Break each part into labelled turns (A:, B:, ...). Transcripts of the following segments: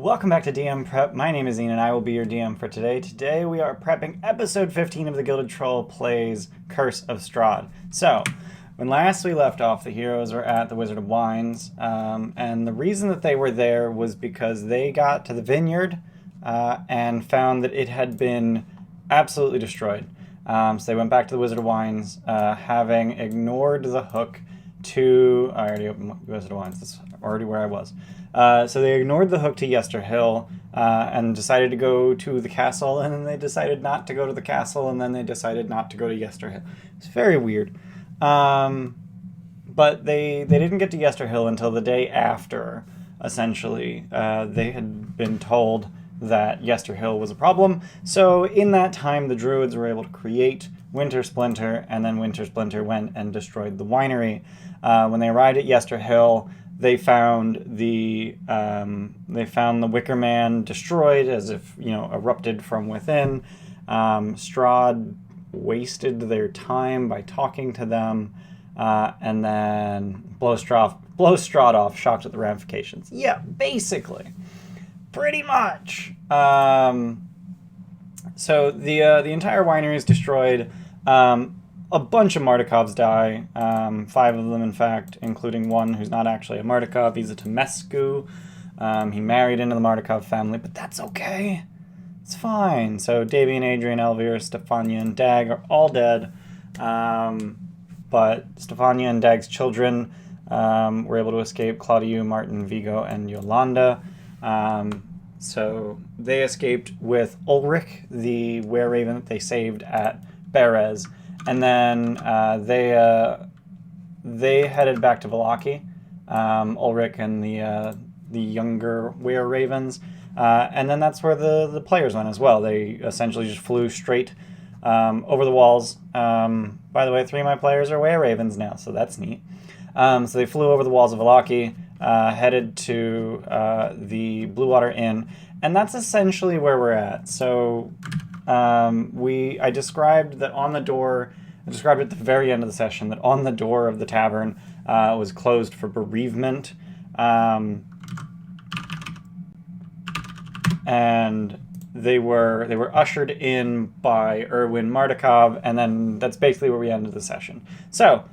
A: welcome back to DM Prep. My name is Ian and I will be your DM for today. Today we are prepping episode 15 of the Gilded Troll plays Curse of Strahd. So, when last we left off, the heroes were at the Wizard of Wines, and the reason that they were there was because they got to the vineyard and found that it had been absolutely destroyed. So they went back to the Wizard of Wines, having ignored the hook to... I already opened Wizard of Wines, that's already where I was. So they ignored the hook to Yester Hill and decided to go to the castle, and then they decided not to go to the castle, and then they decided not to go to Yester Hill. It's very weird. But they didn't get to Yester Hill until the day after, essentially. They had been told that Yester Hill was a problem, so in that time the druids were able to create Winter Splinter, and then Winter Splinter went and destroyed the winery. When they arrived at Yester Hill, they found the Wicker Man destroyed, as if, you know, erupted from within. Strahd wasted their time by talking to them, and then blows Strahd off, shocked at the ramifications. Yeah, basically, pretty much. So the entire winery is destroyed. A bunch of Mardikovs die, 5 of them in fact, including one who's not actually a Mardikov. He's a Temescu. He married into the Mardikov family, but that's okay. It's fine. So Davian, Adrian, Elvir, Stefania, and Dag are all dead. But Stefania and Dag's children were able to escape: Claudiu, Martin, Vigo, and Yolanda. So they escaped with Ulrich, the were-raven that they saved at Berez. And then they headed back to Vallaki, Ulrich and the younger were-ravens. And then that's where the players went as well. They essentially just flew straight over the walls. By the way, 3 of my players are were-ravens now, so that's neat. So they flew over the walls of Vallaki, headed to the Blue Water Inn, and that's essentially where we're at. So I described that on the door, I described at the very end of the session that on the door of the tavern was closed for bereavement. And they were ushered in by Erwin Mardikov, and then that's basically where we ended the session. So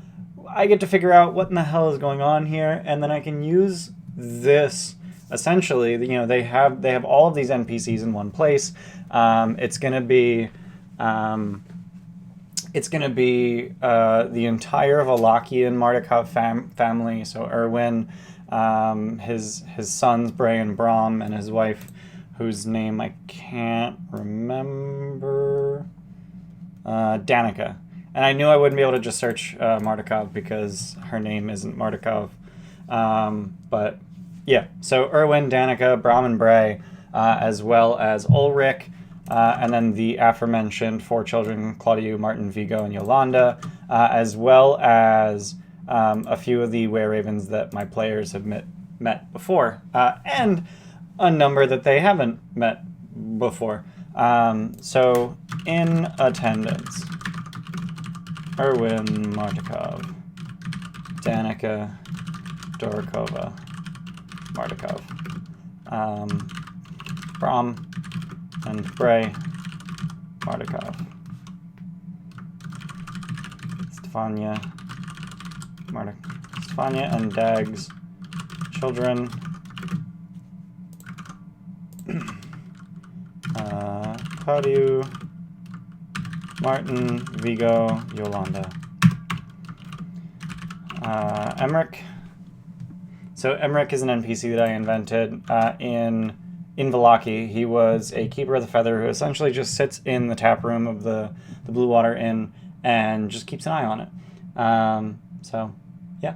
A: I get to figure out what in the hell is going on here, and then I can use this. Essentially, you know, they have all of these NPCs in one place. It's gonna be the entire Wallachian Mardikov family. So Erwin, his sons Bray and Brom, and his wife, whose name I can't remember, Danica. And I knew I wouldn't be able to just search Mardikov because her name isn't Mardikov. But yeah, so Erwin, Danica, Brom, and Bray, as well as Ulrich, and then the aforementioned 4 children, Claudiu, Martin, Vigo, and Yolanda, as well as a few of the were-ravens that my players have met before, and a number that they haven't met before. So in attendance: Erwin Mardikov, Danica Dorokova Mardikov, Brom and Bray Mardikov, Stefania and Dag's children, Claudiu, Martin, Vigo, Yolanda. Emmerich. So Emmerich is an NPC that I invented in Vallaki. He was a keeper of the feather who essentially just sits in the tap room of the Blue Water Inn and just keeps an eye on it. So yeah.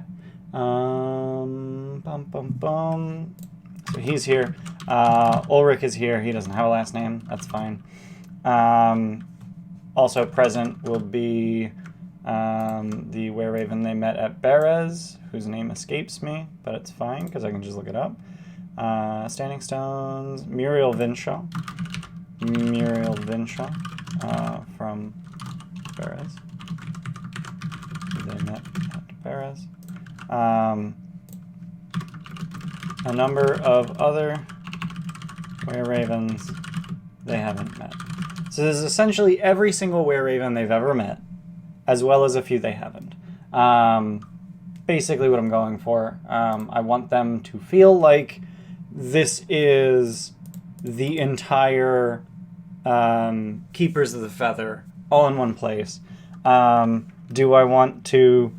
A: So he's here. Ulrich is here. He doesn't have a last name. That's fine. Also present will be the were-raven they met at Berez, whose name escapes me, but it's fine because I can just look it up. Standing Stones, Muriel Vinshaw from Berez. They met at Berez. A number of other Were-ravens they haven't met. So this is essentially every single were-raven they've ever met, as well as a few they haven't. Basically what I'm going for. I want them to feel like this is the entire Keepers of the Feather all in one place. Do I want to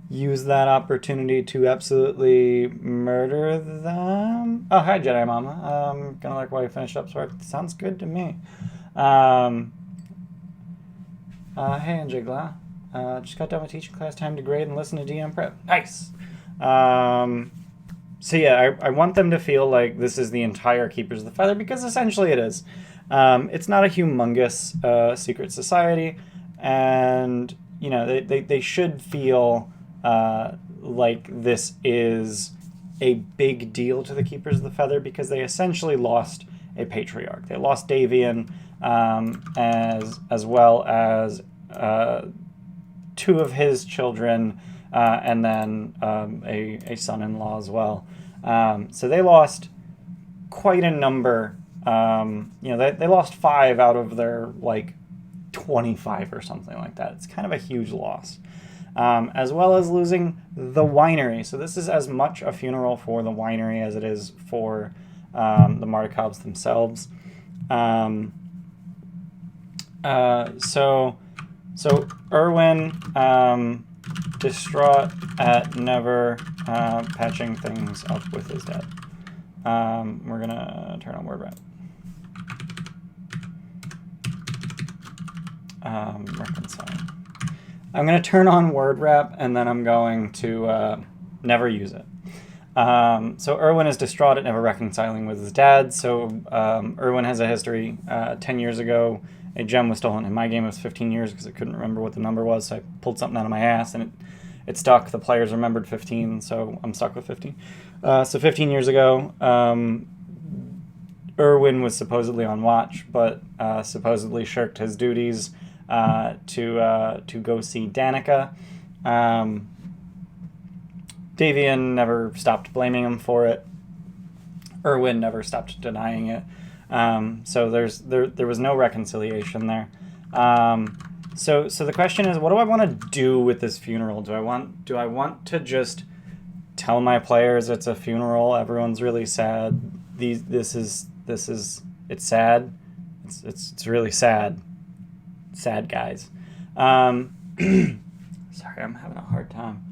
A: use that opportunity to absolutely murder them? Oh, hi, Jedi Mama. Gonna like while you finish up, so it sounds good to me. Hey, Anjigla. Just got done with teaching class, time to grade and listen to DM prep. Nice! So yeah, I want them to feel like this is the entire Keepers of the Feather, because essentially it is. It's not a humongous secret society, and you know they should feel like this is a big deal to the Keepers of the Feather, because they essentially lost a patriarch. They lost Davian, as well as two of his children, and then a son-in-law as well. So they lost quite a number. They lost 5 out of their 25 or something like that. It's kind of a huge loss. As well as losing the winery. So this is as much a funeral for the winery as it is for the Mardikovs themselves. So Erwin, distraught at never patching things up with his dad. We're gonna turn on word wrap. Reconciling. I'm gonna turn on word wrap, and then I'm going to never use it. So Erwin is distraught at never reconciling with his dad. So Erwin has a history. 10 years ago, a gem was stolen. In my game, it was 15 years because I couldn't remember what the number was. So I pulled something out of my ass, and it stuck. The players remembered 15, so I'm stuck with 15. So 15 years ago, Erwin was supposedly on watch, but supposedly shirked his duties to go see Danica. Davian never stopped blaming him for it. Erwin never stopped denying it. So there was no reconciliation there. So the question is, what do I want to do with this funeral? Do I want to just tell my players it's a funeral? Everyone's really sad. It's sad. It's really sad. Sad guys. Sorry, I'm having a hard time.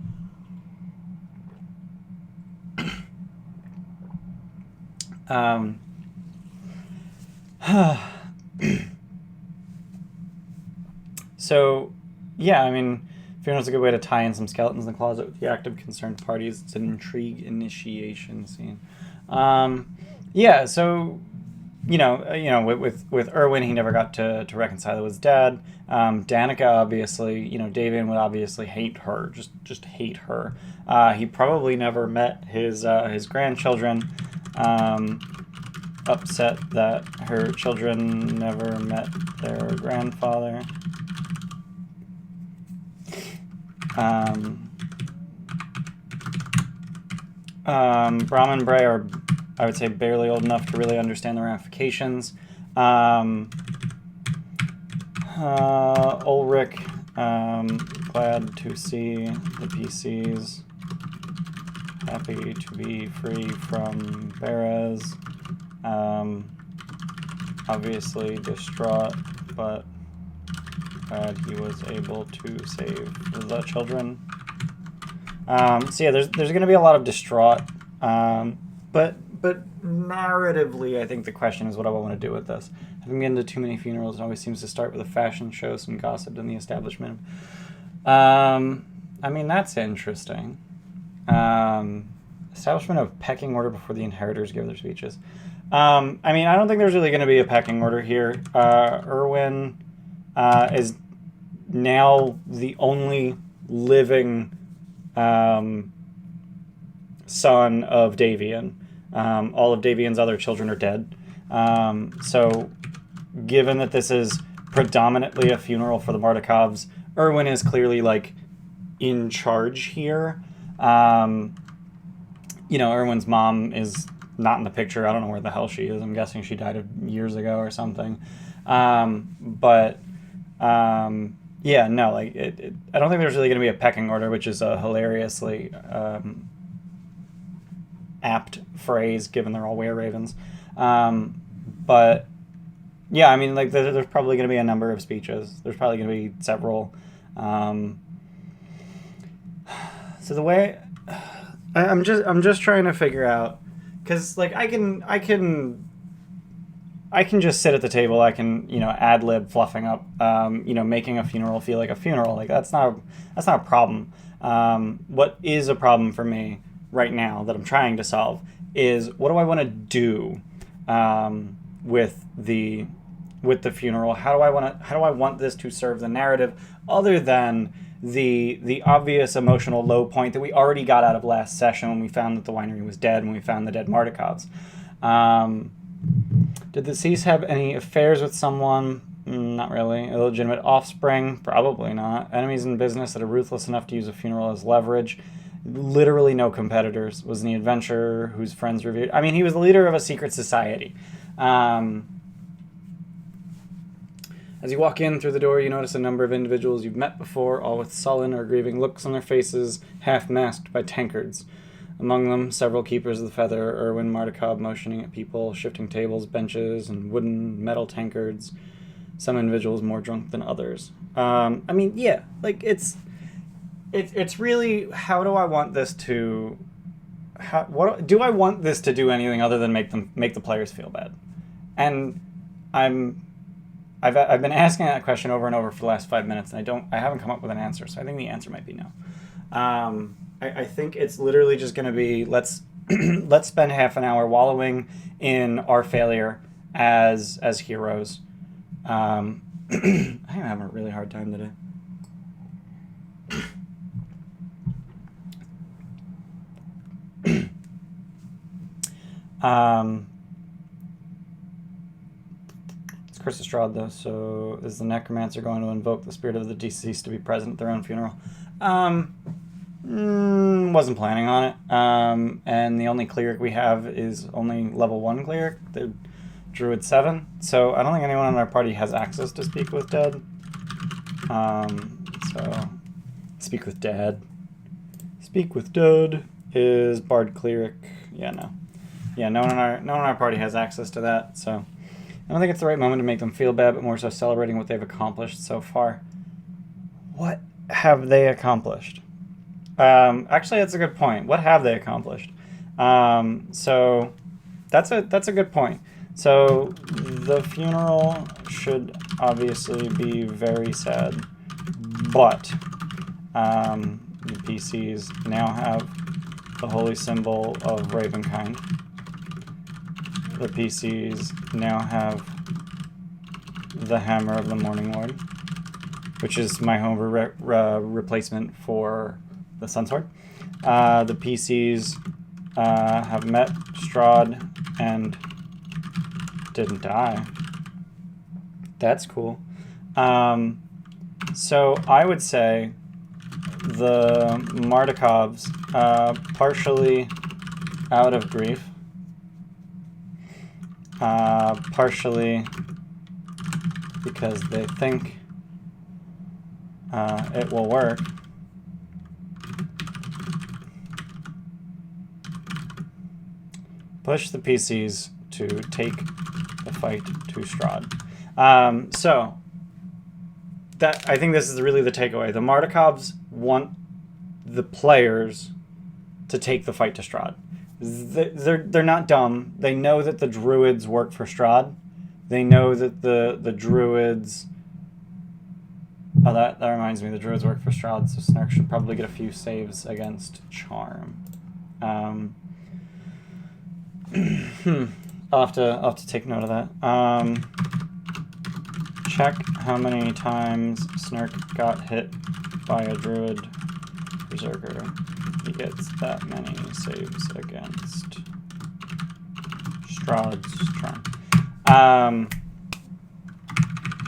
A: So, yeah, I mean, funeral's a good way to tie in some skeletons in the closet with the active concerned parties. It's an intrigue initiation scene. Yeah, so with Erwin, he never got to reconcile with his dad. Danica, obviously, Davian would obviously hate her, just hate her. He probably never met his grandchildren. Upset that her children never met their grandfather. Brom and Bray are, I would say, barely old enough to really understand the ramifications. Ulrich, glad to see the PCs. Happy to be free from Beres. Obviously distraught, but glad he was able to save the children. So yeah, there's going to be a lot of distraught, but narratively, I think the question is what do I want to do with this? Having been to too many funerals, it always seems to start with a fashion show, some gossip in the establishment. I mean, that's interesting. Establishment of pecking order before the inheritors give their speeches. I mean, I don't think there's really going to be a pecking order here. Erwin is now the only living son of Davian. All of Davian's other children are dead. So given that this is predominantly a funeral for the Mardikovs, Erwin is clearly in charge here. Erwin's mom is not in the picture. I don't know where the hell she is. I'm guessing she died years ago or something. Yeah, no, like I don't think there's really going to be a pecking order, which is a hilariously apt phrase given they're all were-ravens. But yeah, I mean, like there's probably going to be a number of speeches. There's probably going to be several. So the way I'm just trying to figure out, because like I can just sit at the table. I can, ad lib fluffing up, making a funeral feel like a funeral. Like that's not a problem. What is a problem for me right now that I'm trying to solve is, what do I want to do with the funeral? How do I want this to serve the narrative, other than the obvious emotional low point that we already got out of last session when we found that the winery was dead, when we found the dead Mardikovs. Did the deceased have any affairs with someone? Not really. Illegitimate offspring? Probably not. Enemies in business that are ruthless enough to use a funeral as leverage? Literally no competitors. Was an adventurer whose friends revered. I mean, he was the leader of a secret society. As you walk in through the door, you notice a number of individuals you've met before, all with sullen or grieving looks on their faces, half masked by tankards. Among them, several keepers of the feather, Erwin Mardikov motioning at people, shifting tables, benches, and wooden metal tankards. Some individuals more drunk than others. I mean, yeah, like it's really, how do I want this to? What do I want this to do anything other than make the players feel bad? And I've been asking that question over and over for the last 5 minutes, and I haven't come up with an answer. So I think the answer might be no. I think it's literally just going to be, let's spend half an hour wallowing in our failure as heroes. I'm having a really hard time today. It's Chris Estrada, though, so is the necromancer going to invoke the spirit of the deceased to be present at their own funeral? Wasn't planning on it. And the only cleric we have is only level 1 cleric, the druid 7. So I don't think anyone in our party has access to speak with dead. So speak with dead. Speak with dead is bard cleric. Yeah, no. Yeah, no one in our party has access to that. So I don't think it's the right moment to make them feel bad, but more so celebrating what they've accomplished so far. What have they accomplished? Actually, that's a good point. What have they accomplished? So that's a good point. So the funeral should obviously be very sad, but the PCs now have the holy symbol of Ravenkind. The PCs now have the Hammer of the Morning Lord, which is my homebrew replacement for the Sunsword. The PCs have met Strahd and didn't die. That's cool. So I would say the Mardikovs, partially out of grief, partially because they think it will work, push the PCs to take the fight to Strahd. So that, I think this is really the takeaway. The Mardikovs want the players to take the fight to Strahd. They're not dumb. They know that the druids work for Strahd. They know that the druids... Oh, that reminds me, the druids work for Strahd, so Snark should probably get a few saves against Charm. I'll have to take note of that. Check how many times Snark got hit by a druid berserker. He gets that many saves against Strahd's Charm.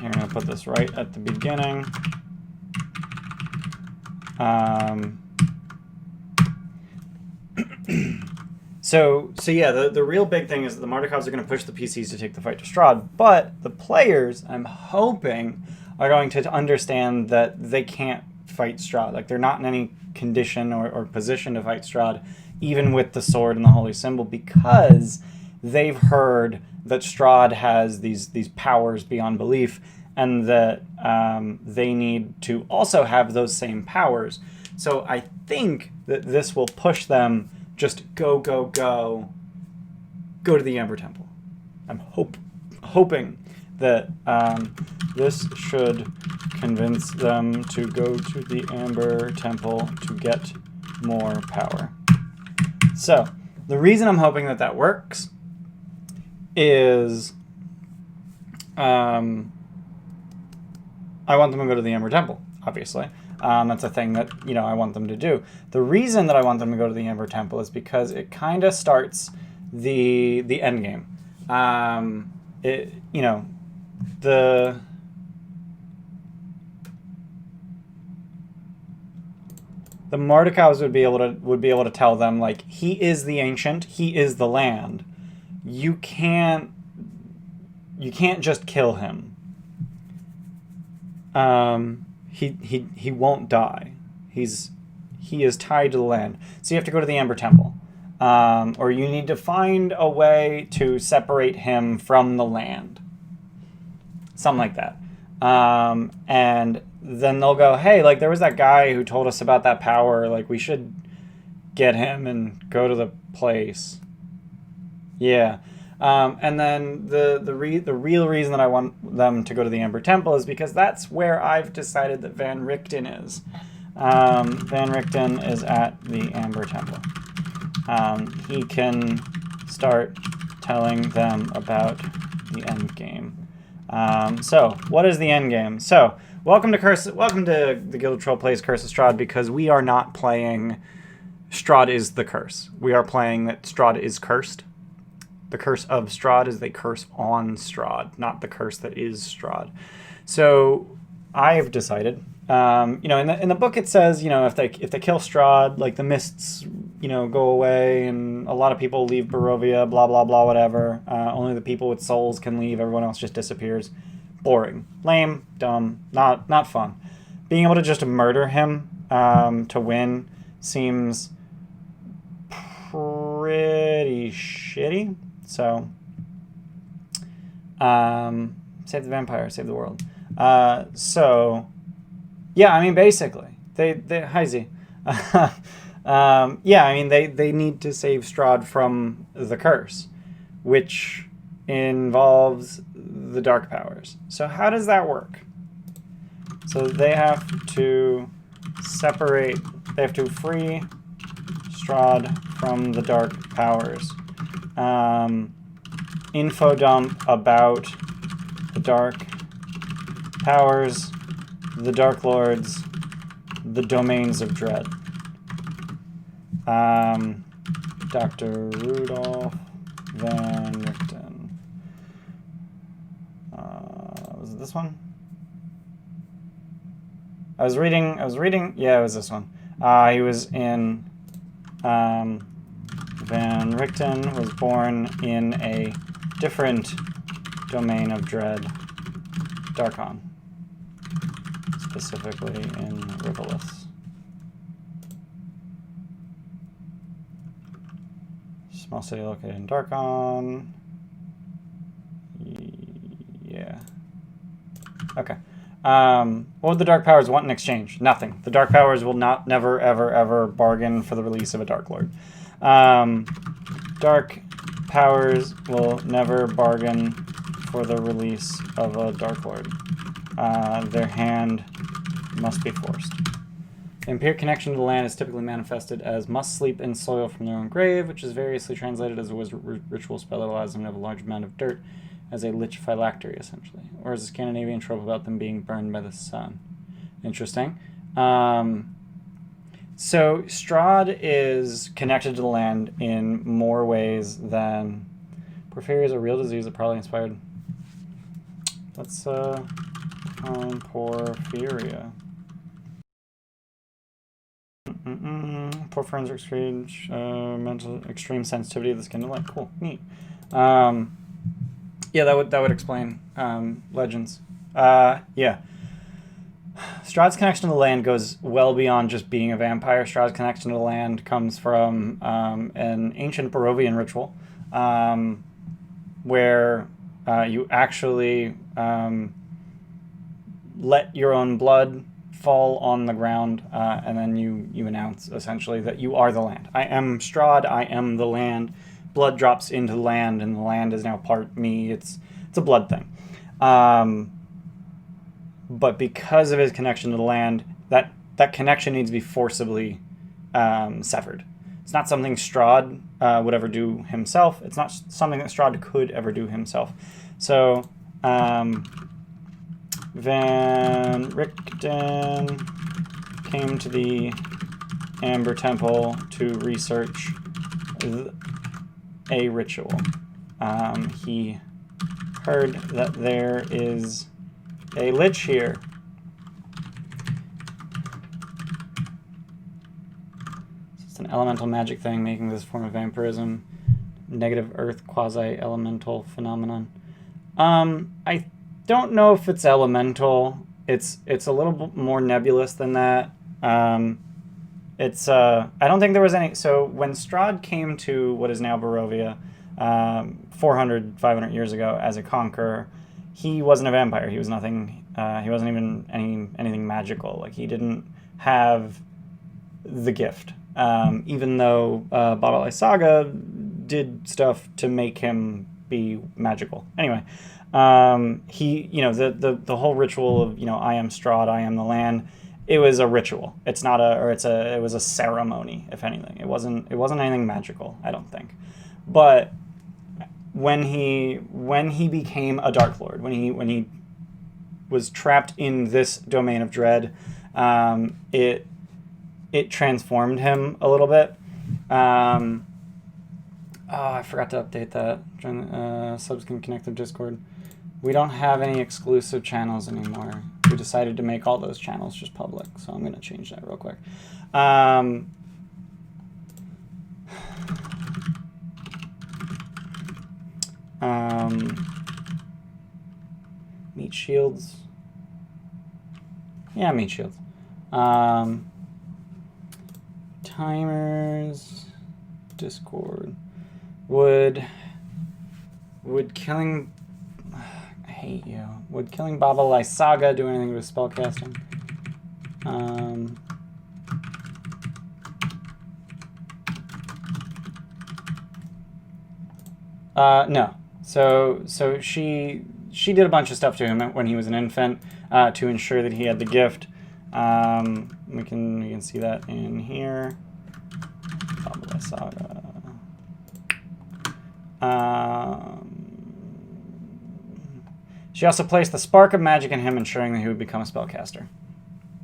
A: Here, I'm going to put this right at the beginning. So yeah, the real big thing is that the Mardikovs are going to push the PCs to take the fight to Strahd, but the players, I'm hoping, are going to understand that they can't fight Strahd. Like, they're not in any condition or position to fight Strahd, even with the sword and the holy symbol, because they've heard that Strahd has these powers beyond belief, and that they need to also have those same powers. So I think that this will push them just go to the Amber Temple. I'm hoping that this should convince them to go to the Amber Temple to get more power. So the reason I'm hoping that that works is I want them to go to the Amber Temple, obviously. That's a thing that, I want them to do. The reason that I want them to go to the Amber Temple is because it kind of starts the end game. The Mardikovs would be able to tell them, like, he is the ancient, he is the land. You can't just kill him. He won't die. He is tied to the land. So you have to go to the Amber Temple. Or you need to find a way to separate him from the land. Something like that. And then they'll go, hey, like, there was that guy who told us about that power. Like, we should get him and go to the place. Yeah. And then the real reason that I want them to go to the Amber Temple is because that's where I've decided that Van Richten is. Van Richten is at the Amber Temple. He can start telling them about the end game. So what is the end game? So welcome to the Guild Troll Plays Curse of Strahd, because we are not playing Strahd is the curse. We are playing that Strahd is cursed. The curse of Strahd is they curse on Strahd, not the curse that is Strahd. So I've decided, in the book it says, if they kill Strahd, like, the mists, go away, and a lot of people leave Barovia, blah blah blah, whatever. Only the people with souls can leave. Everyone else just disappears. Boring, lame, dumb, not fun. Being able to just murder him to win seems pretty shitty. So, save the vampire, save the world. So, yeah, I mean, basically, hi Z. Yeah, I mean, they need to save Strahd from the curse, which involves the dark powers. So how does that work? So they have to free Strahd from the dark powers. Info dump about the dark powers, the Dark Lords, the domains of dread. Dr. Rudolph Van Richten. Was it this one? I was reading, yeah, it was this one. He was in, Van Richten was born in a different domain of dread, Darkon, specifically in Rivalis. Small city located in Darkon. Yeah. Okay. What would the Dark Powers want in exchange? Nothing. The Dark Powers will never, ever, ever bargain for the release of a Dark Lord. Dark Powers will never bargain for the release of a Dark Lord. Their hand must be forced. The empiric connection to the land is typically manifested as must sleep in soil from their own grave, which is variously translated as a ritual spell that allows them to have a large amount of dirt as a lich phylactery, essentially. Or as a Scandinavian trope about them being burned by the sun. Interesting. So Strahd is connected to the land in more ways than... Porphyria is a real disease that probably inspired... Let's find Porphyria. Poor friends are mental extreme sensitivity to the skin to light. Cool, neat. Yeah, that would explain legends. Yeah. Strahd's connection to the land goes well beyond just being a vampire. Strahd's connection to the land comes from an ancient Barovian ritual where you actually let your own blood fall on the ground, and then you announce essentially that you are the land. I am Strahd, I am the land. Blood drops into the land, and the land is now part me. It's a blood thing. But because of his connection to the land, that connection needs to be forcibly severed. It's not something Strahd would ever do himself. It's not something that Strahd could ever do himself. So Van Richten came to the Amber Temple to research a ritual. He heard that there is a lich here. It's an elemental magic thing making this form of vampirism. Negative earth quasi-elemental phenomenon. I don't know if it's elemental. It's a little bit more nebulous than that. I don't think there was any. So when Strahd came to what is now Barovia, 400, 500 years ago as a conqueror, he wasn't a vampire. He was nothing. He wasn't even anything magical. Like, he didn't have the gift. Even though Baba Lysaga did stuff to make him be magical. Anyway, he, the whole ritual of, I am Strahd, I am the land. It was a ritual. It was a ceremony, if anything. It wasn't anything magical, I don't think. But when he became a Dark Lord, when he was trapped in this domain of dread, it transformed him a little bit. I forgot to update that. Subs can connect to Discord. We don't have any exclusive channels anymore. We decided to make all those channels just public, so I'm going to change that real quick. Meat shields. Yeah, meat shields. Timers. Discord. Would killing... I hate you. Would killing Baba Lysaga do anything with spellcasting? No. So she did a bunch of stuff to him when he was an infant to ensure that he had the gift. We can see that in here. Baba Lysaga. She also placed the spark of magic in him, ensuring that he would become a spellcaster.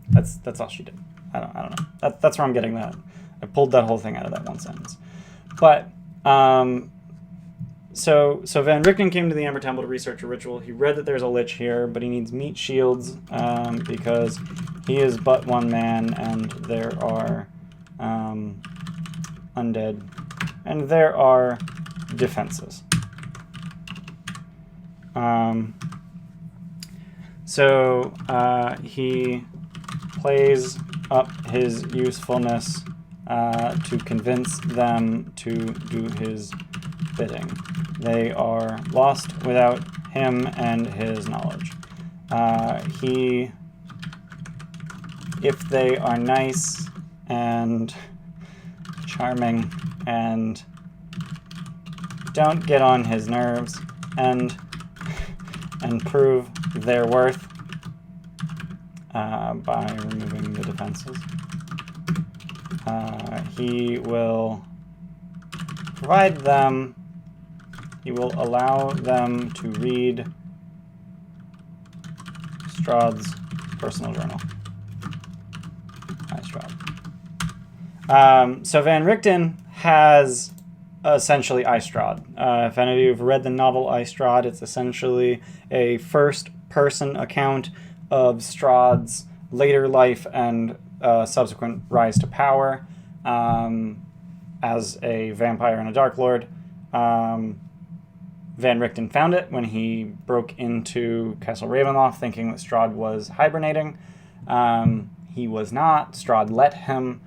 A: That's all she did. I don't know. That's where I'm getting that. I pulled that whole thing out of that one sentence. But so Van Richten came to the Amber Temple to research a ritual. He read that there's a lich here, but he needs meat shields because he is but one man, and there are undead, and there are defenses. So he plays up his usefulness to convince them to do his bidding. They are lost without him and his knowledge. If they are nice and charming and don't get on his nerves and prove their worth by removing the defenses, he will provide them. He will allow them to read Strahd's personal journal. Hi, Strahd. So Van Richten has essentially Strahd. If any of you have read the novel Strahd, it's essentially a first-person account of Strahd's later life and subsequent rise to power as a vampire and a Dark Lord. Van Richten found it when he broke into Castle Ravenloft thinking that Strahd was hibernating. He was not. Strahd let him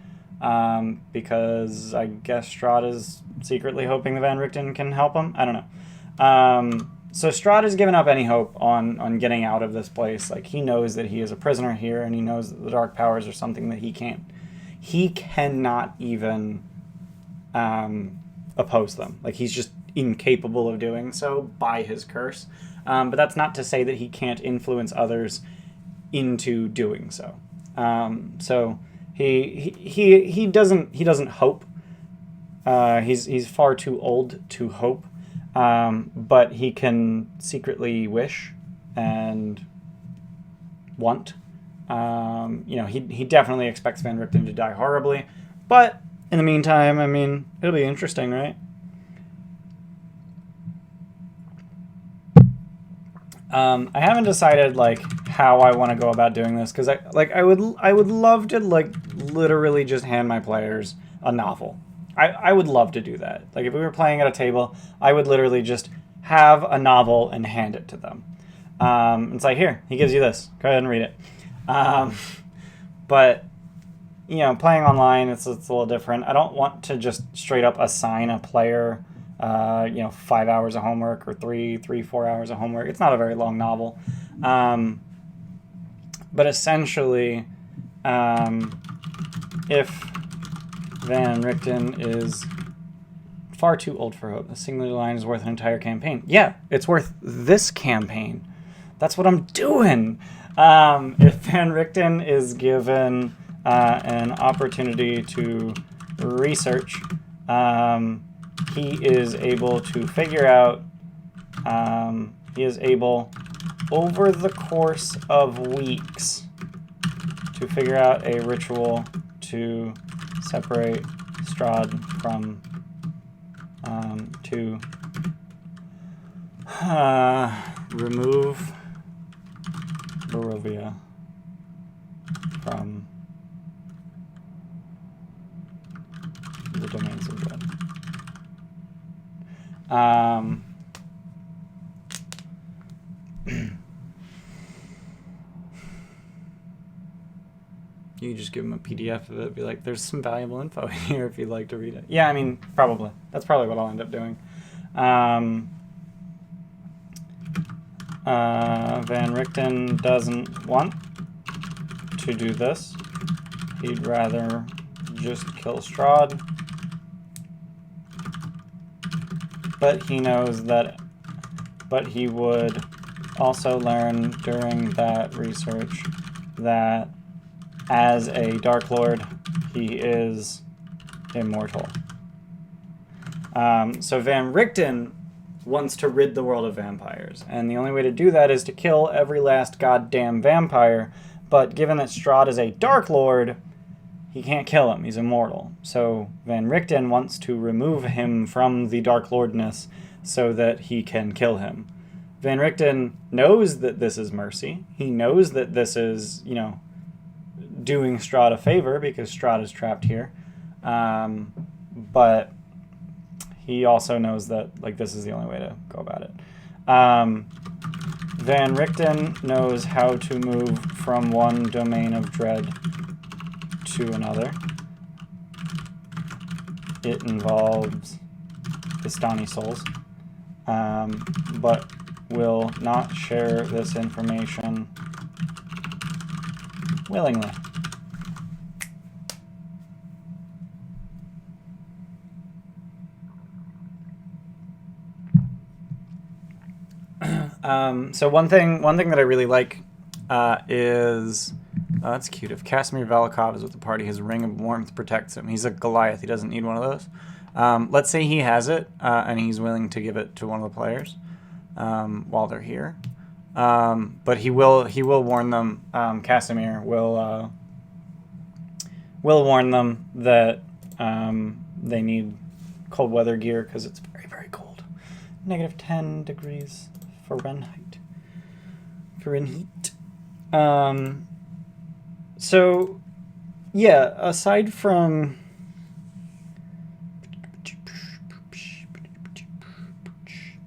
A: because I guess Strahd is secretly hoping that Van Richten can help him. I don't know. So Strahd has given up any hope on getting out of this place. Like, he knows that he is a prisoner here, and he knows that the dark powers are something that he cannot even oppose them. Like, he's just incapable of doing so by his curse. But that's not to say that he can't influence others into doing so. So he doesn't hope. He's far too old to hope. But he can secretly wish and want. He definitely expects Van Richten to die horribly. But in the meantime, I mean, it'll be interesting, right? I haven't decided like how I want to go about doing this, because I would love to like literally just hand my players a novel. I would love to do that. Like, if we were playing at a table, I would literally just have a novel and hand it to them. It's like, here, he gives you this. Go ahead and read it. But, playing online, it's a little different. I don't want to just straight up assign a player, 5 hours of homework or 4 hours of homework. It's not a very long novel. But essentially, if Van Richten is far too old for hope, a singular line is worth an entire campaign. Yeah, it's worth this campaign. That's what I'm doing. If Van Richten is given an opportunity to research, he is able to figure out, over the course of weeks, to figure out a ritual to separate Strahd from, to remove Barovia from the domains of dread. You just give them a PDF of it, be like, there's some valuable info here if you'd like to read it. Yeah, I mean, probably. That's probably what I'll end up doing. Van Richten doesn't want to do this. He'd rather just kill Strahd. But he knows that, but he would also learn during that research that as a Dark Lord, he is immortal. So Van Richten wants to rid the world of vampires, and the only way to do that is to kill every last goddamn vampire, but given that Strahd is a Dark Lord, he can't kill him, he's immortal. So Van Richten wants to remove him from the Dark Lordness so that he can kill him. Van Richten knows that this is mercy. He knows that this is, doing Strahd a favor because Strahd is trapped here. But he also knows that this is the only way to go about it. Van Richten knows how to move from one domain of dread to another. It involves Vistani souls, but will not share this information willingly. So one thing that I really like is, that's cute. If Casimir Velikov is with the party, his ring of warmth protects him. He's a Goliath. He doesn't need one of those. Let's say he has it, and he's willing to give it to one of the players while they're here. But he will warn them. Casimir will warn them that they need cold weather gear because it's very, very cold. -10 degrees Fahrenheit. So Yeah, aside from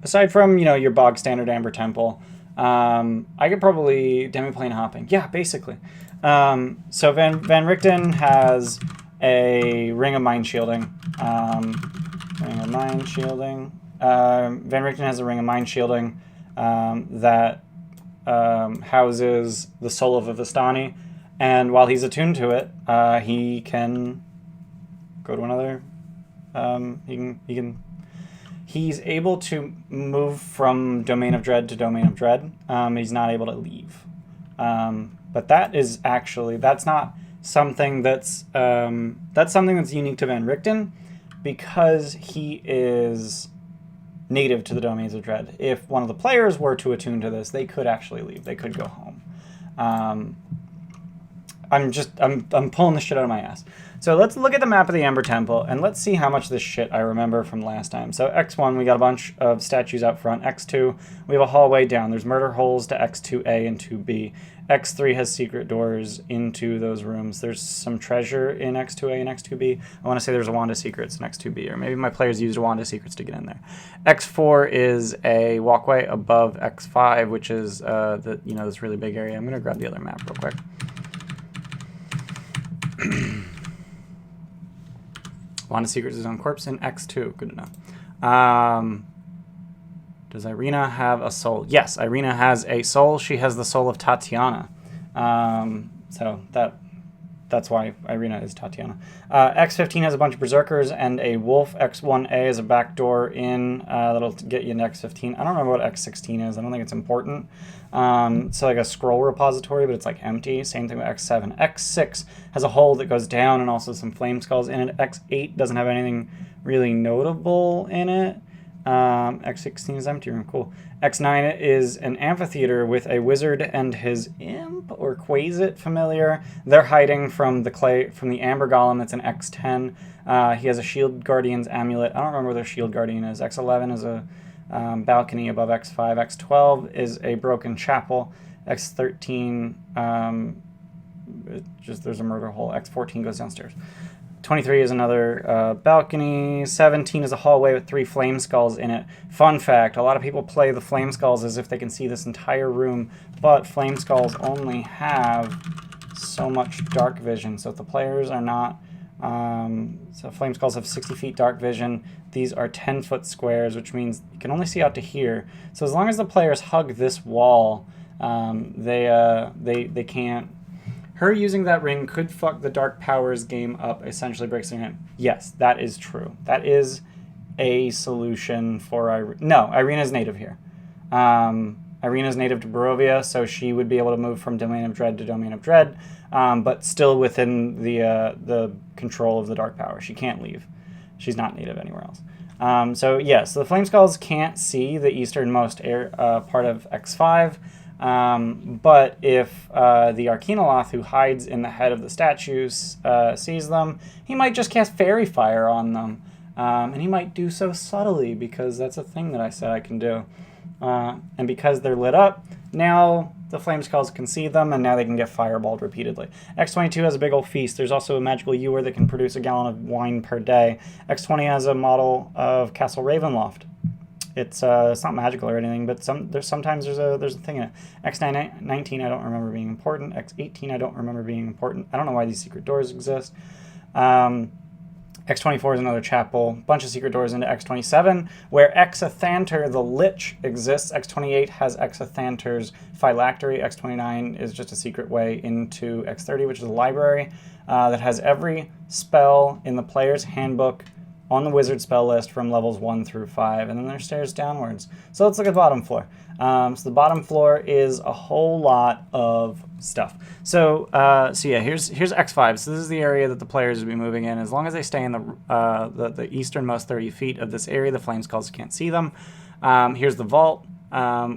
A: your bog standard Amber Temple, I could probably demiplane hopping. Yeah, basically. So Van Richten has a Ring of Mind Shielding. Ring of Mind Shielding. Van Richten has a Ring of Mind Shielding that houses the soul of a Vistani, and while he's attuned to it, he can go to another. He's able to move from Domain of Dread to Domain of Dread. He's not able to leave. But that's not something that's unique to Van Richten, because he is native to the Domains of Dread. If one of the players were to attune to this, they could actually leave. They could go home. I'm pulling the shit out of my ass. So let's look at the map of the Amber Temple, and let's see how much of this shit I remember from last time. So X1, we got a bunch of statues out front. X2, we have a hallway down. There's murder holes to X2A and 2B. X3 has secret doors into those rooms. There's some treasure in X2A and X2B. I want to say there's a Wand of Secrets in X2B, or maybe my players used a Wand of Secrets to get in there. X4 is a walkway above X5, which is this really big area. I'm going to grab the other map real quick. Wand of Secrets is on corpse in X2. Good to know. Does Irina have a soul? Yes, Irina has a soul. She has the soul of Tatiana. So that's why Irina is Tatiana. X15 has a bunch of berserkers and a wolf. X1A is a backdoor in that'll get you into X15. I don't remember what X16 is. I don't think it's important. It's like a scroll repository, but it's like empty. Same thing with X7. X6 has a hole that goes down and also some flame skulls in it. X8 doesn't have anything really notable in it. X16 is empty room. Cool. X9 is an amphitheater with a wizard and his imp or Quasit familiar. They're hiding from the Amber Golem that's in X10. He has a Shield Guardian's amulet. I don't remember where their Shield Guardian is. X11 is a balcony above X5. X12 is a broken chapel. X13, there's a murder hole. X14 goes downstairs. 23 is another balcony. 17 is a hallway with 3 flame skulls in it. Fun fact, a lot of people play the flame skulls as if they can see this entire room, but flame skulls only have so much dark vision. So if the players are not... so flame skulls have 60 feet dark vision. These are 10-foot squares, which means you can only see out to here. So as long as the players hug this wall, they can't... Her using that ring could fuck the Dark Powers game up, essentially breaks their hand. Yes, that is true. That is a solution for Irina. No, Irina's native here. Irina's native to Barovia, so she would be able to move from Domain of Dread to Domain of Dread, but still within the control of the Dark Power. She can't leave. She's not native anywhere else. So yes, the Flame Skulls can't see the easternmost part of X5. But if the Arcanoloth, who hides in the head of the statues, sees them, he might just cast Fairy Fire on them. And he might do so subtly, because that's a thing that I said I can do. And because they're lit up, now the Flame Skulls can see them, and now they can get fireballed repeatedly. X22 has a big old feast. There's also a magical ewer that can produce a gallon of wine per day. X20 has a model of Castle Ravenloft. It's not magical or anything, but sometimes there's a thing in it. X19 I don't remember being important. X18 I don't remember being important. I don't know why these secret doors exist. X24 is another chapel. Bunch of secret doors into X27, where Exathanter the Lich exists. X28 has Exathanter's phylactery. X29 is just a secret way into X30, which is a library that has every spell in the player's handbook on the wizard spell list from levels 1 through 5, and then there's stairs downwards. So let's look at the bottom floor. So the bottom floor is a whole lot of stuff. So yeah, here's X5. So this is the area that the players will be moving in. As long as they stay in the easternmost 30 feet of this area, the Flame Skulls can't see them. Here's the vault,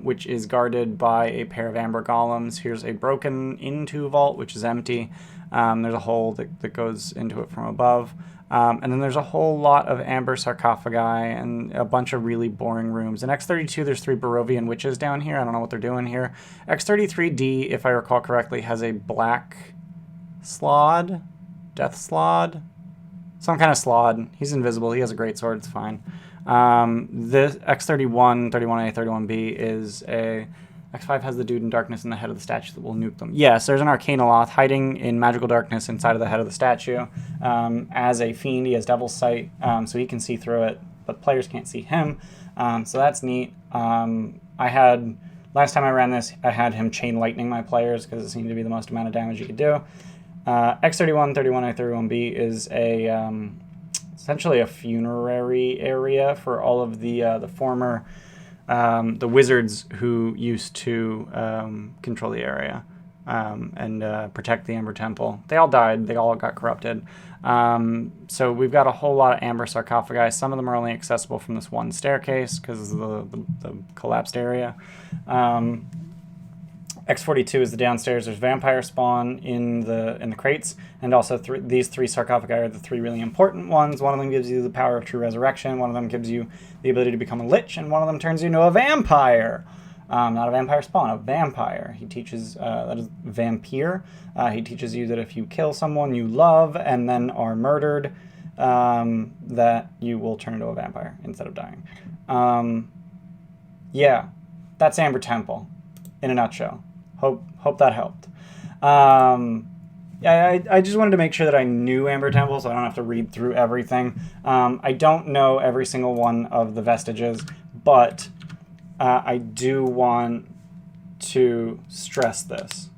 A: which is guarded by a pair of amber golems. Here's a broken into vault, which is empty. There's a hole that goes into it from above. And then there's a whole lot of amber sarcophagi and a bunch of really boring rooms. In X32, there's 3 Barovian witches down here. I don't know what they're doing here. X33D, if I recall correctly, has a black slod. Death Slod? Some kind of Slod. He's invisible. He has a great sword. It's fine. This X31, 31A, 31B is a... X5 has the dude in darkness in the head of the statue that will nuke them. Yes, there's an Arcanoloth hiding in magical darkness inside of the head of the statue. As a fiend, he has Devil's Sight, so he can see through it, but players can't see him. So that's neat. Last time I ran this, I had him chain lightning my players because it seemed to be the most amount of damage you could do. X31, 31A, 31B is essentially a funerary area for all of the former the wizards who used to control the area and protect the Amber Temple. They all died. They all got corrupted. So we've got a whole lot of amber sarcophagi. Some of them are only accessible from this one staircase because of the collapsed area. X42 is the downstairs. There's vampire spawn in the crates, and also these three sarcophagi are the three really important ones. One of them gives you the power of true resurrection, one of them gives you the ability to become a lich, and one of them turns you into a vampire. Not a vampire spawn, a vampire. He teaches, that is vampire. He teaches you that if you kill someone you love and then are murdered, that you will turn into a vampire instead of dying. Yeah, that's Amber Temple in a nutshell. Hope that helped. Yeah, I just wanted to make sure that I knew Amber Temple so I don't have to read through everything. I don't know every single one of the vestiges, but I do want to stress this.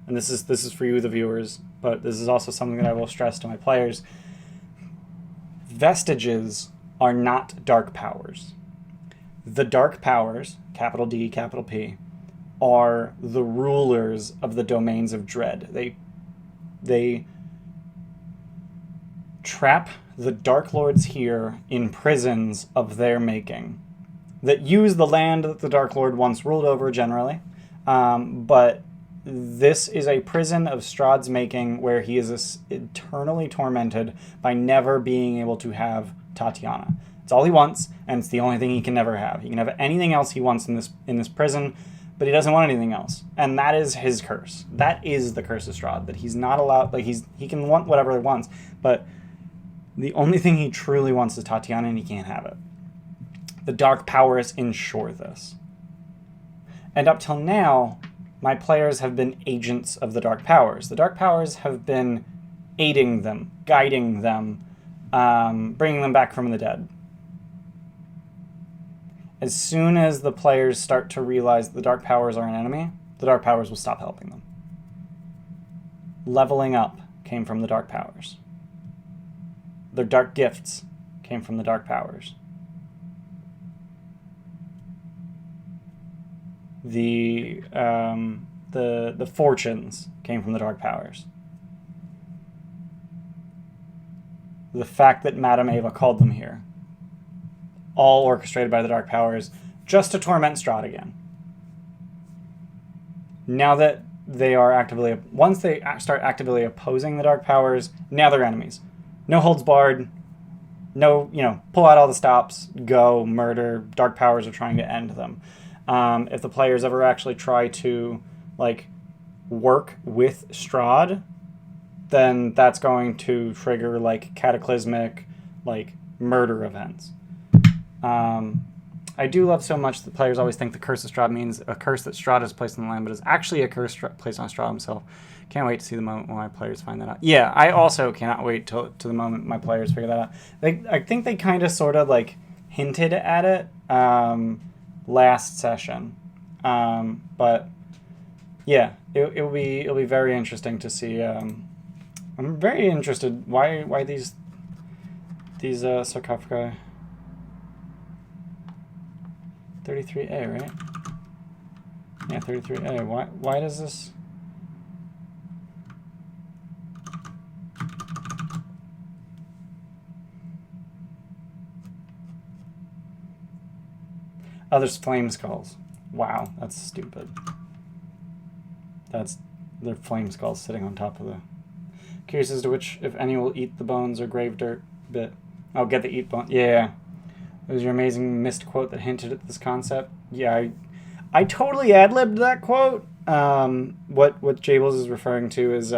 A: And this is for you, the viewers, but this is also something that I will stress to my players. Vestiges are not dark powers. The dark powers, capital D, capital P, are the rulers of the domains of dread. They trap the Dark Lords here in prisons of their making that use the land that the Dark Lord once ruled over generally, but this is a prison of Strahd's making where he is eternally tormented by never being able to have Tatiana. It's all he wants, and it's the only thing he can never have. He can have anything else he wants in this prison, but he doesn't want anything else. And that is his curse. That is the curse of Strahd, that he's not allowed, like he can want whatever he wants, but the only thing he truly wants is Tatiana, and he can't have it. The dark powers ensure this. And up till now, my players have been agents of the dark powers. The dark powers have been aiding them, guiding them, bringing them back from the dead. As soon as the players start to realize the dark powers are an enemy, the dark powers will stop helping them. Leveling up came from the dark powers. Their dark gifts came from the dark powers. The fortunes came from the dark powers. The fact that Madame Ava called them here, all orchestrated by the dark powers, just to torment Strahd again. Now that they are actively, once they start actively opposing the dark powers, now they're enemies. No holds barred. No, pull out all the stops, go, murder. Dark powers are trying to end them. If the players ever actually try to, work with Strahd, then that's going to trigger, cataclysmic, murder events. I do love so much that players always think the Curse of Strahd means a curse that Strahd has placed on the land, but is actually a curse placed on Strahd himself. Can't wait to see the moment when my players find that out. Yeah, I also cannot wait to the moment my players figure that out. I think they kind of sort of hinted at it last session, but yeah, it'll be very interesting to see. I'm very interested. Why these sarcophagi? 33A, right? Yeah, 33A. Why does this? Oh, there's flame skulls. Wow, that's stupid. They're flame skulls sitting on top of the... Curious as to which, if any, will eat the bones or grave dirt bit. Oh, get the eat bone. Yeah. It was your amazing missed quote that hinted at this concept. Yeah, I totally ad-libbed that quote. What Jables is referring to is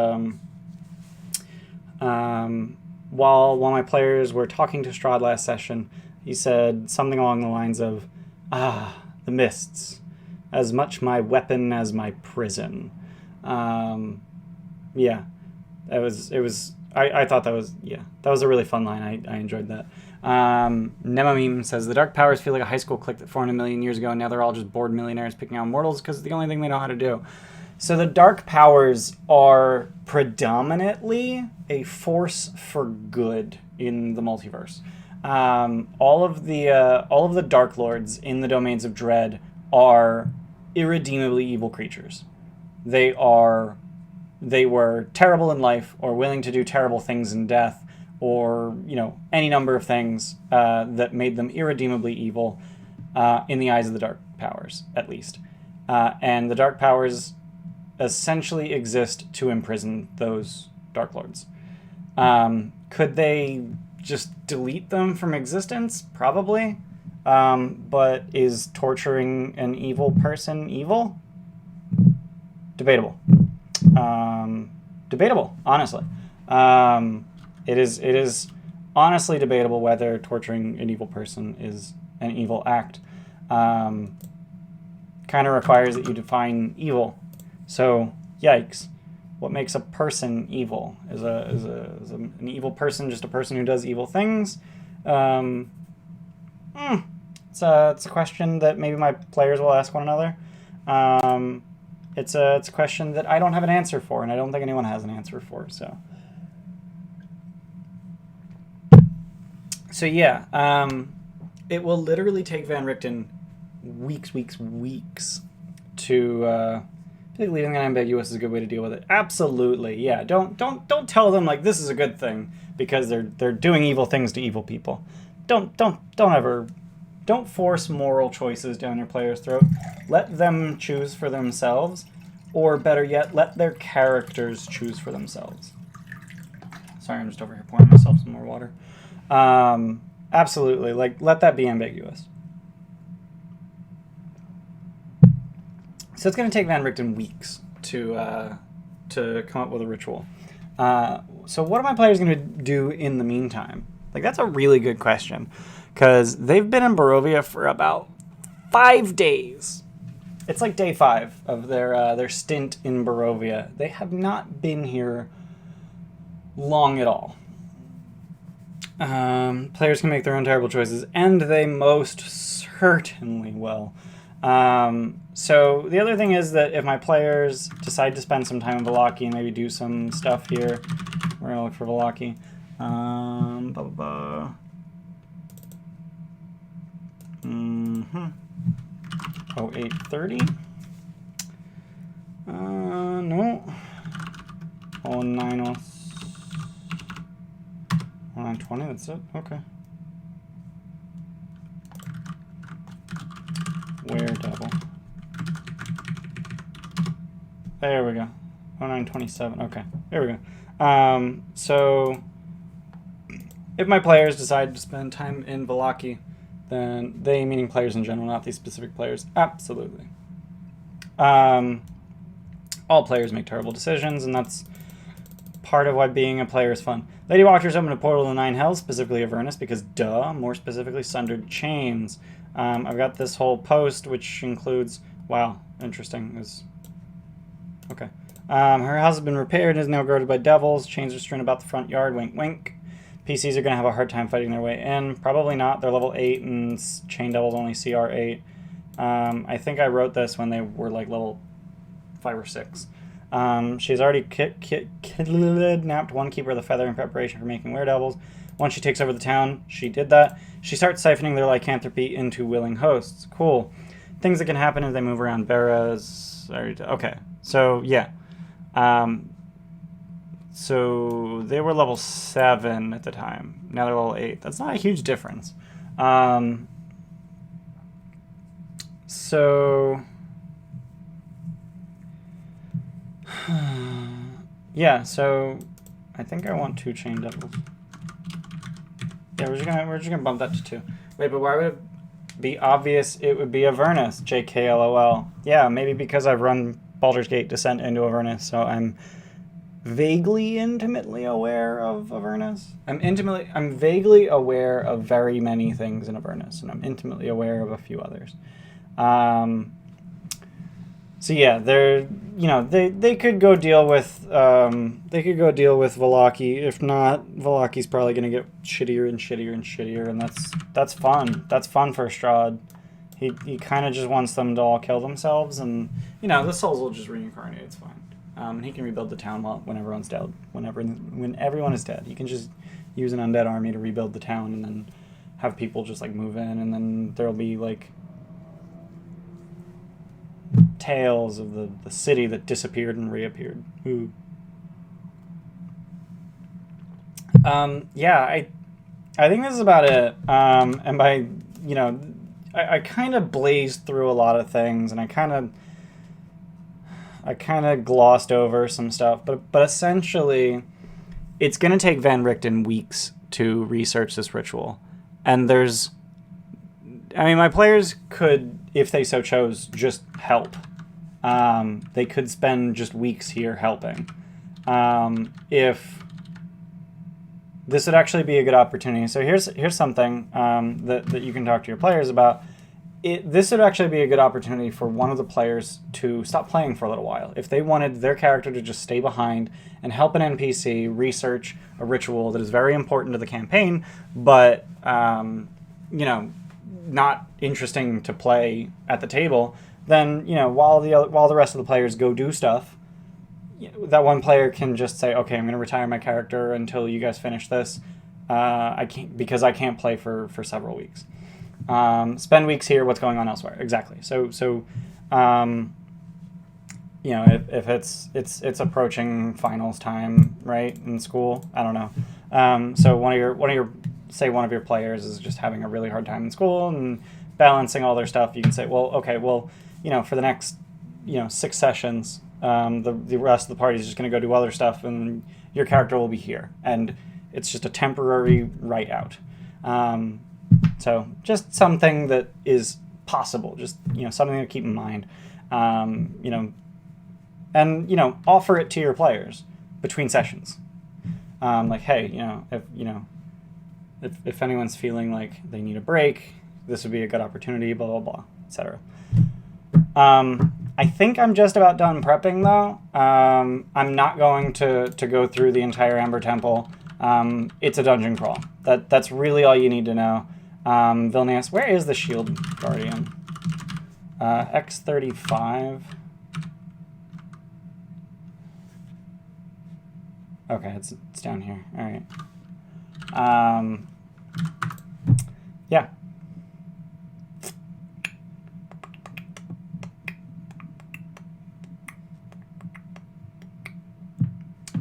A: While my players were talking to Strahd last session, he said something along the lines of, the mists, as much my weapon as my prison. Yeah, I thought that was a really fun line. I enjoyed that. Nemameme says, the Dark Powers feel like a high school clique that formed a million years ago, and now they're all just bored millionaires picking out mortals because it's the only thing they know how to do. So the Dark Powers are predominantly a force for good in the multiverse. All of the Dark Lords in the Domains of Dread are irredeemably evil creatures. They were terrible in life, or willing to do terrible things in death, or any number of things that made them irredeemably evil in the eyes of the Dark Powers, at least. And the Dark Powers essentially exist to imprison those Dark Lords. Could they just delete them from existence? Probably. But is torturing an evil person evil? Debatable. Debatable, honestly. It is honestly debatable whether torturing an evil person is an evil act. Kind of requires that you define evil. So, yikes. What makes a person evil? Is an evil person just a person who does evil things? It's a question that maybe my players will ask one another. It's a question that I don't have an answer for, and I don't think anyone has an answer for. So yeah, it will literally take Van Richten weeks to. I think leaving it ambiguous is a good way to deal with it. Absolutely, yeah. Don't tell them like this is a good thing because they're doing evil things to evil people. Don't force moral choices down your player's throat. Let them choose for themselves, or better yet, let their characters choose for themselves. Sorry, I'm just over here pouring myself some more water. Absolutely, let that be ambiguous. So it's going to take Van Richten weeks to come up with a ritual. So what are my players going to do in the meantime? That's a really good question, because they've been in Barovia for about 5 days. It's like day 5 of their stint in Barovia. They have not been here long at all. Players can make their own terrible choices, and they most certainly will. So the other thing is that if my players decide to spend some time in Vallaki and maybe do some stuff here, we're going to look for Vallaki. 0830. No. 0920, that's it? Okay. Where devil? There we go. 0927. Okay, there we go. So if my players decide to spend time in Vallaki, then they, meaning players in general, not these specific players, absolutely. All players make terrible decisions, and that's part of why being a player is fun. Lady Watchers opened a portal to the Nine Hells, specifically Avernus, because duh, more specifically Sundered Chains. I've got this whole post, which includes, wow, interesting. Okay. Her house has been repaired and is now guarded by devils. Chains are strewn about the front yard, wink wink. PCs are going to have a hard time fighting their way in. Probably not. They're level 8 and Chain Devils only CR 8. I think I wrote this when they were like level 5 or 6. She's already kidnapped one keeper of the feather in preparation for making weredevils. Once she takes over the town, she did that. She starts siphoning their lycanthropy into willing hosts. Cool. Things that can happen as they move around Barras. Okay. So, yeah. So they were level 7 at the time. Now they're level 8. That's not a huge difference. Yeah, so I think I want 2 Chain Devils. Yeah, we're just gonna bump that to 2. Wait, but why would it be obvious it would be Avernus? JK LOL. Yeah, maybe because I've run Baldur's Gate Descent into Avernus, so I'm vaguely intimately aware of Avernus. I'm vaguely aware of very many things in Avernus, and I'm intimately aware of a few others. So yeah, they could go deal with Valaki. If not, Valaki's probably gonna get shittier and shittier and shittier, and that's fun. That's fun for Strahd. He kind of just wants them to all kill themselves, and the souls will just reincarnate. It's fine. And he can rebuild the town when everyone's dead. When everyone is dead, he can just use an undead army to rebuild the town, and then have people just like move in, and then there'll be like tales of the city that disappeared and reappeared. Ooh. Yeah, I think this is about it. And by I kind of blazed through a lot of things, and I kind of glossed over some stuff, but essentially, it's going to take Van Richten weeks to research this ritual, and my players could, if they so chose, just help. They could spend just weeks here helping. If this would actually be a good opportunity. So here's something that you can talk to your players about. This would actually be a good opportunity for one of the players to stop playing for a little while. If they wanted their character to just stay behind and help an NPC research a ritual that is very important to the campaign, but not interesting to play at the table, then while the rest of the players go do stuff, that one player can just say, okay, I'm going to retire my character until you guys finish this. I can't play for several weeks. Spend weeks here. What's going on elsewhere? Exactly. So if it's approaching finals time, right, in school, I don't know. So one of your players is just having a really hard time in school and balancing all their stuff. You can say, well, okay, for the next 6 sessions, the rest of the party is just going to go do other stuff, and your character will be here, and it's just a temporary write out. So just something that is possible, just something to keep in mind, and offer it to your players between sessions. Like, hey, if anyone's feeling like they need a break, this would be a good opportunity, blah blah blah, etc. I think I'm just about done prepping though. I'm not going to go through the entire Ember Temple. It's a dungeon crawl. That's really all you need to know. Vilnius, where is the Shield Guardian? X35. Okay, it's down here. All right. Yeah.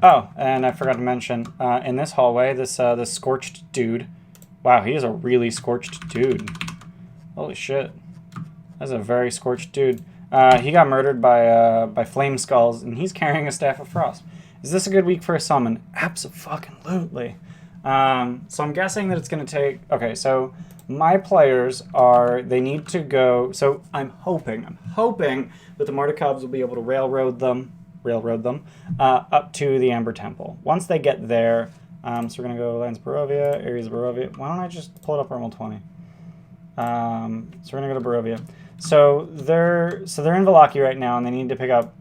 A: Oh, and I forgot to mention, in this hallway, this scorched dude. Wow, he is a really scorched dude. Holy shit. That's a very scorched dude. He got murdered by flame skulls, and he's carrying a Staff of Frost. Is this a good week for a summon? Abso-fucking-lutely. So I'm guessing that it's going to take... Okay, so my players they need to go... So I'm hoping that the Mordecobs will be able to railroad them up to the Amber Temple. Once they get there... so we're going to go Lands of Barovia, Areas of Barovia. Why don't I just pull it up on Roll20? So we're going to go to Barovia. So they're in Vallaki right now, and they need to pick up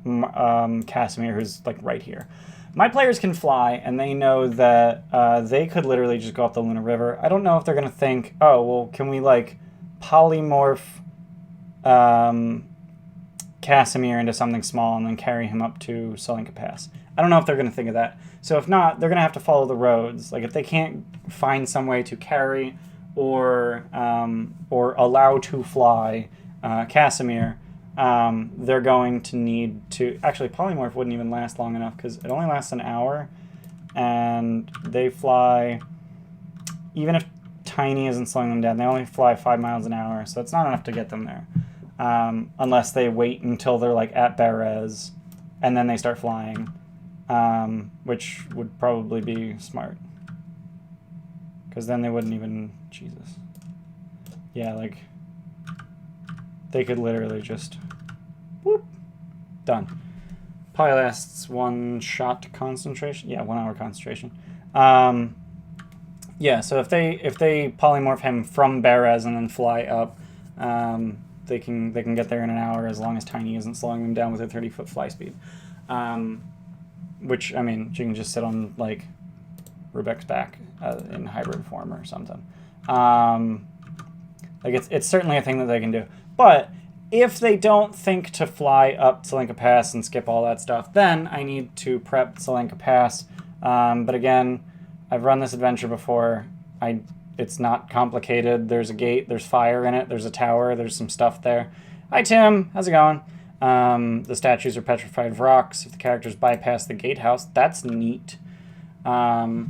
A: Casimir, who's like right here. My players can fly, and they know that they could literally just go up the Luna River. I don't know if they're going to think, oh, well, can we like polymorph Casimir into something small and then carry him up to Solinka Pass. I don't know if they're going to think of that. So if not, they're going to have to follow the roads. Like if they can't find some way to carry or allow to fly Casimir, they're going to need to... Actually, polymorph wouldn't even last long enough because it only lasts an hour, and they fly... Even if Tiny isn't slowing them down, they only fly 5 miles an hour, so it's not enough to get them there. Unless they wait until they're like at Berez, and then they start flying, which would probably be smart. Because then they wouldn't even... Jesus. Yeah, like... They could literally just... Whoop! Done. probably lasts 1 shot concentration. Yeah, 1 hour concentration. Yeah, so if they polymorph him from Bearez and then fly up, they can get there in an hour as long as Tiny isn't slowing them down with a 30-foot fly speed. Which, I mean, you can just sit on, like, Rubek's back in hybrid form or something. Like, it's certainly a thing that they can do. But if they don't think to fly up Tselenka Pass and skip all that stuff, then I need to prep Tselenka Pass. But again, I've run this adventure before. It's not complicated. There's a gate, there's fire in it, there's a tower, there's some stuff there. Hi, Tim. How's it going? The statues are petrified of rocks. If the characters bypass the gatehouse, that's neat. So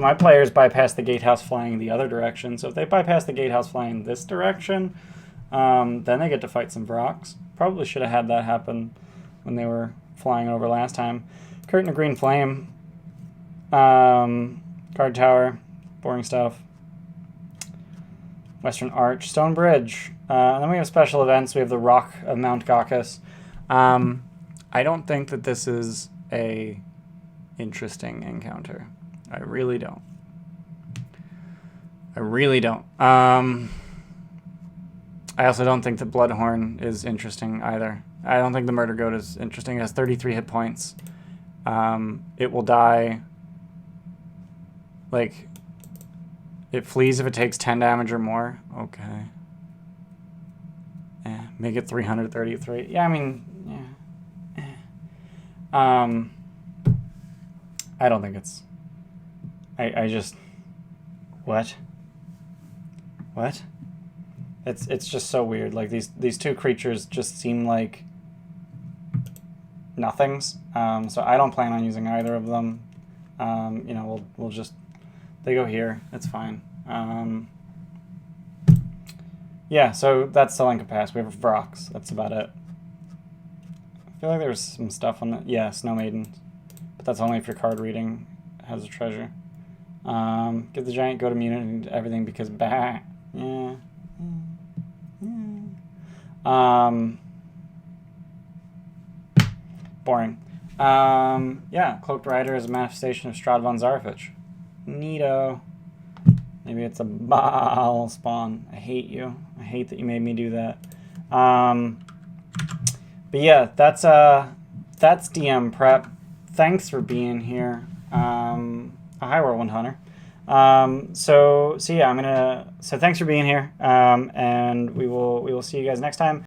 A: my players bypass the gatehouse flying the other direction. So if they bypass the gatehouse flying this direction, then they get to fight some Vrox. Probably should have had that happen when they were flying over last time. Curtain of Green Flame. Guard Tower. Boring stuff. Western Arch. Stone Bridge. And then we have special events. We have the Rock of Mount Gaucus. I don't think that this is a interesting encounter. I really don't. I really don't. I also don't think that Bloodhorn is interesting either. I don't think the Murder Goat is interesting. It has 33 hit points. It will die. Like, it flees if it takes 10 damage or more. Okay. Make it 333. Yeah, I mean, yeah. I don't think it's... I just... What? What? It's just so weird. Like, these two creatures just seem like nothings. So I don't plan on using either of them. You know, we'll just... They go here. It's fine. Yeah, so that's Tselenka Pass. We have Vrox. That's about it. I feel like there's some stuff on the... Yeah, Snow Maiden. But that's only if your card reading has a treasure. Give the giant goat immunity to everything because bah. Yeah. Boring. Yeah, Cloaked Rider is a manifestation of Strahd von Zarfich. Neato. Maybe it's a Baal spawn. I hate you. I hate that you made me do that. But yeah, that's DM prep. Thanks for being here. Hi, Whirlwind Hunter. So yeah, so thanks for being here. And we will see you guys next time.